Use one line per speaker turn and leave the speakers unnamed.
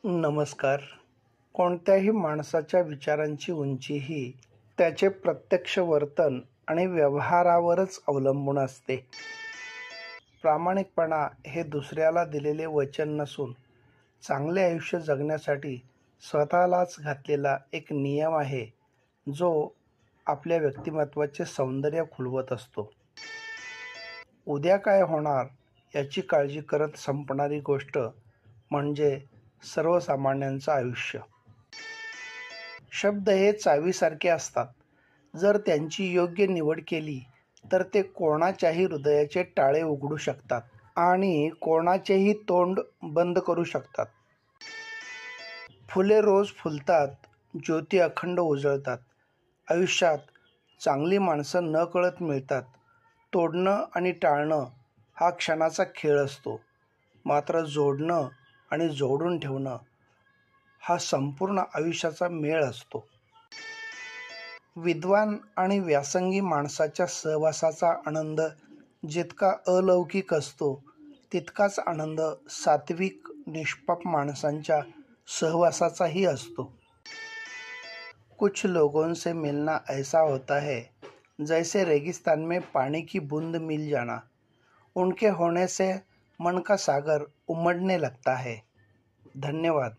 नमस्कार. कोणत्याही माणसाच्या विचारांची उंची ही त्याचे प्रत्यक्ष वर्तन आणि व्यवहारावरच अवलंबून असते. प्रामाणिकपणा हे दुसऱ्याला दिलेले वचन नसून चांगले आयुष्य जगण्यासाठी स्वतःलाच घातलेला एक नियम आहे, जो आपल्या व्यक्तिमत्त्वाचे सौंदर्य खुलवत असतो. उद्या काय होणार याची काळजी करत संपणारी गोष्ट म्हणजे सर्वसामान्यांचं आयुष्य. शब्द हे चावीसारखे असतात. जर त्यांची योग्य निवड केली तर ते कोणाच्याही हृदयाचे टाळे उघडू शकतात आणि कोणाचेही तोंड बंद करू शकतात. फुले रोज फुलतात, ज्योती अखंड उजळतात. आयुष्यात चांगली माणसं नकळत मिळतात. तोडणं आणि टाळणं हा क्षणाचा खेळ असतो, मात्र जोडणं आणि जोडून ठेवणं हा संपूर्ण आयुष्याचा मेळ असतो. विद्वान आणि व्यासंगी माणसाच्या सहवासाचा आनंद जितका अलौकिक असतो, तितकाच आनंद सात्विक निष्पाप माणसांच्या सहवासाचाही असतो. कुछ लोगों से मिलना ऐसा होता है जैसे रेगिस्तान में पानी की बूंद मिल जाना. उनके होने से मन का सागर उमड़ने लगता है. धन्यवाद.